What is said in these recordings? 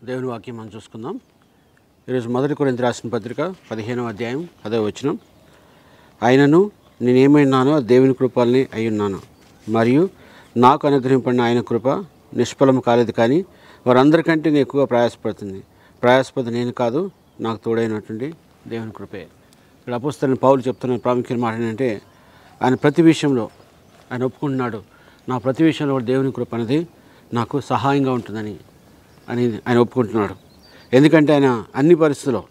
దేవుని వాక్యం మనం చూసుకుందాం. ఈరోజు మొదటి కొరింథీ రాసిన పత్రిక 15వ అధ్యాయం 10వ వచనం. ఆయనను నేనేమైనానో దేవుని కృపల్ని అయ్యున్నాను, మరియు నాకు అనుగ్రహింపడిన ఆయన కృప నిష్ఫలము కాలేదు, కానీ వారందరికంటే నేను ఎక్కువగా ప్రయాసపడుతుంది. ప్రయాసపడి నేను కాదు, నాకు తోడైనటువంటి దేవుని కృపే. ఇక్కడ అపోస్తలుడైన పౌలు చెప్తున్న ప్రాముఖ్యమైన మాట ఏంటంటే, ఆయన ప్రతి విషయంలో ఆయన ఒప్పుకుంటున్నాడు, నా ప్రతి విషయంలో దేవుని కృప అనేది నాకు సహాయంగా ఉంటుందని ఆయన ఒప్పుకుంటున్నాడు. ఎందుకంటే ఆయన అన్ని పరిస్థితుల్లో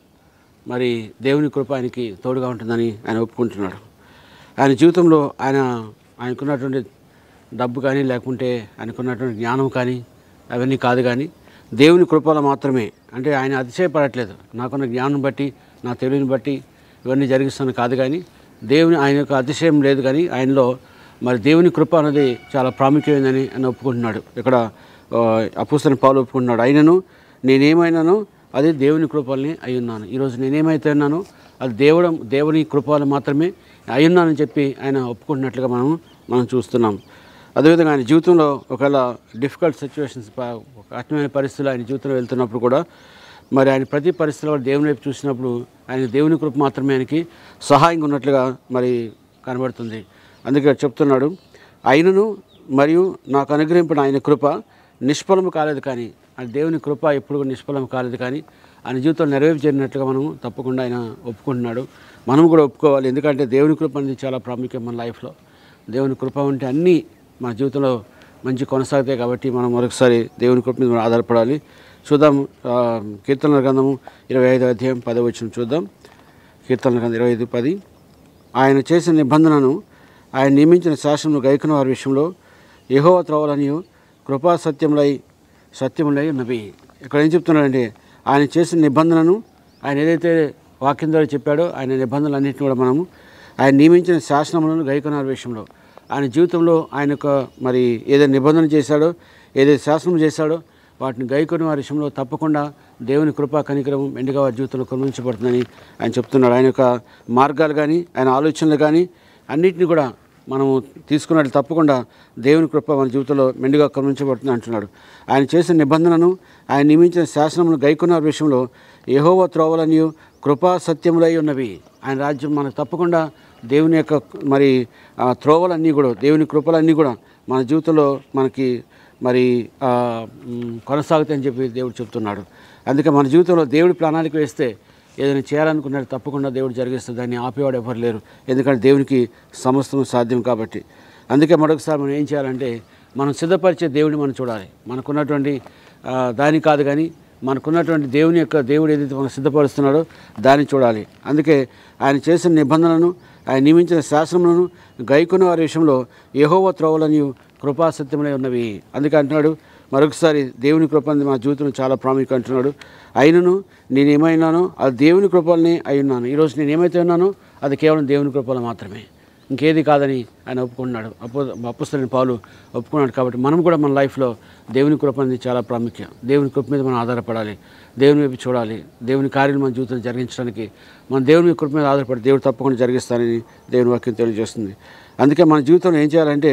మరి దేవుని కృప ఆయనకి తోడుగా ఉంటుందని ఆయన ఒప్పుకుంటున్నాడు. ఆయన జీవితంలో ఆయనకున్నటువంటి డబ్బు కానీ, లేకుంటే ఆయనకున్నటువంటి జ్ఞానం కానీ అవన్నీ కాదు, కానీ దేవుని కృపలో మాత్రమే. అంటే ఆయన అతిశయపడట్లేదు, నాకున్న జ్ఞానం బట్టి, నా తెలివిని బట్టి ఇవన్నీ జరిగిస్తాను కాదు, కానీ ఆయన యొక్క అతిశయం లేదు, కానీ ఆయనలో మరి దేవుని కృప అనేది చాలా ప్రాముఖ్యమైనదని ఆయన ఒప్పుకుంటున్నాడు. ఇక్కడ అపోస్తలుడైన పౌలు ఒప్పుకుంటున్నాడు, ఆయనను నేనేమైనానో అది దేవుని కృపల్ని అయ్యున్నాను. ఈరోజు నేనేమైతే ఉన్నానో అది దేవుని కృపలు మాత్రమే అయ్యున్నానని చెప్పి ఆయన ఒప్పుకుంటున్నట్లుగా మనం చూస్తున్నాం. అదేవిధంగా ఆయన జీవితంలో ఒకవేళ డిఫికల్ట్ సిచ్యువేషన్స్, కఠినమైన పరిస్థితులు ఆయన జీవితంలో వెళ్తున్నప్పుడు కూడా మరి ఆయన ప్రతి పరిస్థితిలో దేవుని వైపు చూసినప్పుడు ఆయన దేవుని కృప మాత్రమే ఆయనకి సహాయంగా ఉన్నట్లుగా మరి కనబడుతుంది. అందుకే చెప్తున్నాడు, ఆయనను మరియు నాకు అనుగ్రహించిన ఆయన కృప నిష్ఫలము కాలేదు, కానీ ఆయన దేవుని కృప ఎప్పుడు నిష్ఫలం కాలేదు, కానీ ఆయన జీవితంలో నెరవేర్చినట్లుగా మనం తప్పకుండా ఆయన ఒప్పుకుంటున్నాడు. మనం కూడా ఒప్పుకోవాలి. ఎందుకంటే దేవుని కృప అనేది చాలా ప్రాముఖ్యం మన లైఫ్లో. దేవుని కృప ఉంటే అన్నీ మన జీవితంలో మంచి కొనసాగుతాయి. కాబట్టి మనం మరొకసారి దేవుని కృప మీద ఆధారపడాలి. చూద్దాం, కీర్తనల గ్రంథము 25వ అధ్యాయం 10వ వచనం చూద్దాం. కీర్తనల గ్రంథం 25:10. ఆయన చేసిన నిబంధనను, ఆయన నియమించిన శాసనము గైకొన్న వారి విషయంలో యెహోవా త్రోవలనియు కృపా సత్యములై ఉన్నవి. ఇక్కడ ఏం చెప్తున్నాడంటే, ఆయన చేసిన నిబంధనను, ఆయన ఏదైతే వాక్యం ద్వారా చెప్పాడో ఆయన నిబంధనలన్నింటినీ కూడా మనము ఆయన నియమించిన శాసనములను గైకొన్న వారి విషయంలో, ఆయన జీవితంలో ఆయన మరి ఏదైతే నిబంధన చేశాడో, ఏదైతే శాసనం చేశాడో వాటిని గైకొని వారి విషయంలో తప్పకుండా దేవుని కృపా కనికరం మెండుగా వారి జీవితంలో కరుణించబడుతుందని ఆయన చెప్తున్నాడు. ఆయన యొక్క మార్గాలు కానీ, ఆయన ఆలోచనలు కానీ అన్నింటినీ కూడా మనము తీసుకున్నట్లు తప్పకుండా దేవుని కృప మన జీవితంలో మెండుగా కరుణించబడుతుంది అంటున్నాడు. ఆయన చేసిన నిబంధనను, ఆయన నియమించిన శాసనమును గైకొన్న విషయంలో యెహోవా త్రోవలనియు కృపా సత్యములై ఉన్నవి. ఆయన రాజ్యం మనకు తప్పకుండా దేవుని యొక్క మరి త్రోవలన్నీ కూడా, దేవుని కృపలన్నీ కూడా మన జీవితంలో మనకి మరి కొనసాగుతాయని చెప్పి దేవుడు చెప్తున్నాడు. అందుకే మన జీవితంలో దేవుడి ప్రణాళిక వేస్తే ఏదైనా చేయాలనుకున్నాడు తప్పకుండా దేవుడు జరిగిస్తే దాన్ని ఆపేవాడు ఎవరు లేరు. ఎందుకంటే దేవునికి సమస్తం సాధ్యం కాబట్టి. అందుకే మరొకసారి మనం ఏం చేయాలంటే, మనం సిద్ధపరిచే దేవుడిని మనం చూడాలి. మనకున్నటువంటి దాని కాదు, కానీ మనకున్నటువంటి దేవుడు ఏదైతే మనం సిద్ధపరుస్తున్నాడో దాన్ని చూడాలి. అందుకే ఆయన చేసిన నిబంధనలను, ఆయన నియమించిన శాసనములను గైకొన్న వారి విషయంలో యెహోవా త్రోవలనియు కృపా సత్యములై ఉన్నవి. అందుకే అంటున్నాడు మరొకసారి, దేవుని కృప మా జీవితంలో చాలా ప్రాముఖ్యం అంటున్నాడు. అయినను నేనేమైనానో అది దేవుని కృపల్ని అయ్యున్నాను. ఈరోజు నేనేమైతే ఉన్నానో అది కేవలం దేవుని కృపలు మాత్రమే, ఇంకేది కాదని ఆయన ఒప్పుకున్నాడు. అపోస్తలుడైన పౌలు ఒప్పుకున్నాడు. కాబట్టి మనం కూడా మన లైఫ్లో దేవుని కృప అనేది చాలా ప్రాముఖ్యం. దేవుని కృప మీద మనం ఆధారపడాలి, దేవుని వైపు చూడాలి. దేవుని కార్యాలు మన జీవితంలో జరిగించడానికి మన దేవుని కృప మీద ఆధారపడి దేవుడు తప్పకుండా జరిగిస్తానని దేవుని వాక్యం తెలియజేస్తుంది. అందుకే మన జీవితంలో ఏం చేయాలంటే,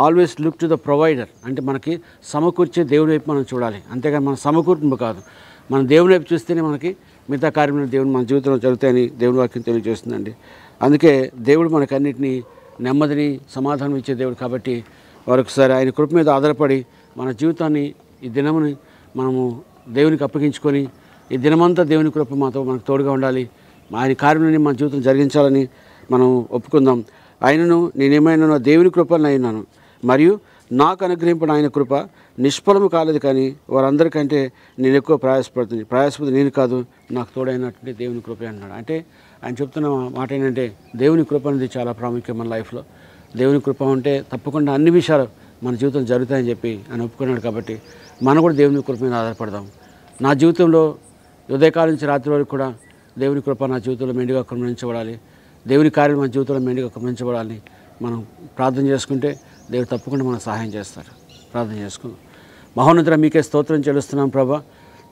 always look to the provider. అంటే మనకి సమకూర్చే దేవుని వైపు మనం చూడాలి, అంతేగాని మన సమకూర్పు కాదు. మనం దేవుని వైపు చూస్తేనే మనకి మిగతా కార్యములు దేవుని మన జీవితంలో జరుగుతాయని దేవుని వాక్యం తెలియజేస్తుందండి. అందుకే దేవుడు మనకు అన్నింటినీ నెమ్మదిని, సమాధానం ఇచ్చే దేవుడు. కాబట్టి మరొకసారి ఆయన కృప మీద ఆధారపడి మన జీవితాన్ని, ఈ దినముని మనము దేవునికి అప్పగించుకొని, ఈ దినమంతా దేవుని కృప మనకు తోడుగా ఉండాలి. ఆయన కార్యాన్ని మన జీవితం జరిగించాలని మనం ఒప్పుకుందాం. ఆయనను నేనేమైనానో దేవుని కృపలను అయినాను, మరియు నాకు అనుగ్రహించిన ఆయన కృప నిష్ఫలము కాలేదు, కానీ వారందరికంటే నేను ఎక్కువ ప్రయాసపడి నేను కాదు, నాకు తోడైనటువంటి దేవుని కృప అన్నాడు. అంటే ఆయన చెప్తున్న మాట ఏంటంటే, దేవుని కృప అనేది చాలా ప్రాముఖ్యం మన లైఫ్లో. దేవుని కృప ఉంటే తప్పకుండా అన్ని విషయాలు మన జీవితం జరుగుతాయని చెప్పి ఆయన ఒప్పుకున్నాడు. కాబట్టి మనం కూడా దేవుని కృప మీద ఆధారపడదాం. నా జీవితంలో ఉదయకాలం నుంచి రాత్రి వరకు కూడా దేవుని కృప నా జీవితంలో మెండుగా కరుణించబడాలి, దేవుని కార్యాలు మన జీవితంలో మెండుగా కరుణించబడాలని మనం ప్రార్థన చేసుకుంటే దేవుడు తప్పకుండా మనకు సహాయం చేస్తాడు. ప్రార్థన చేసుకుందాం. మహోన్నతుడ, మీకే స్తోత్రం చెల్లిస్తున్నాం ప్రభా.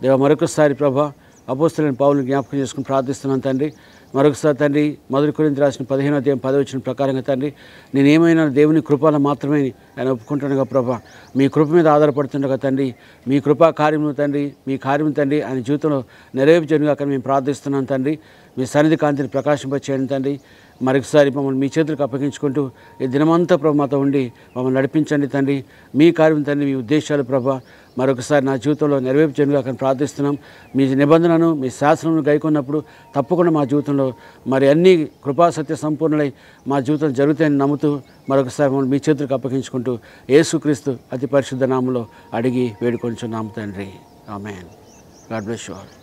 దేవ, మరొకసారి ప్రభా అపోస్తలుడైన పౌలుని జ్ఞాపకం చేసుకుని ప్రార్థిస్తున్నాను తండ్రి. మరొకసారి తండ్రి మొదటి కొరింథీయులకు రాసిన 15వ అధ్యాయం 10వ వచనం ప్రకారంగా తండ్రి నేనేమైనా దేవుని కృపలో మాత్రమే ఆయన ఒప్పుకుంటానుగా ప్రభా, మీ కృప మీద ఆధారపడుతుండగా తండ్రి, మీ కృపా కార్యము తండ్రి, మీ కార్యము తండ్రి ఆయన జీవితంలో నెరవేర్చనుగా అక్కడ మేము ప్రార్థిస్తున్నాం తండ్రి. మీ సన్నిధి కాంతిని ప్రకాశింపచేయండి తండ్రి. మరొకసారి మమ్మల్ని మీ చేతులకు అప్పగించుకుంటూ ఈ దినమంతా ప్రభు మాతో ఉండి మమ్మల్ని నడిపించండి తండ్రి. మీ కార్యం తండ్రి, మీ ఉద్దేశాలు ప్రభా మరొకసారి నా జీవితంలో నెరవేర్చనుగా అక్కడ ప్రార్థిస్తున్నాం. మీ నిబంధనను, మీ శాసనను గైకొన్నప్పుడు తప్పకుండా మా జీవితంలో మరి అన్ని కృపాసత్య సంపూర్ణలై మా జీవితం జరుగుతాయని నమ్ముతూ మరొకసారి మమ్మల్ని మీ చేతులకు అప్పగించుకుంటూ యేసుక్రీస్తు అతి పరిశుద్ధ నామములో అడిగి వేడుకొంచున్నాము తండ్రి. ఆమేన్. God bless you all.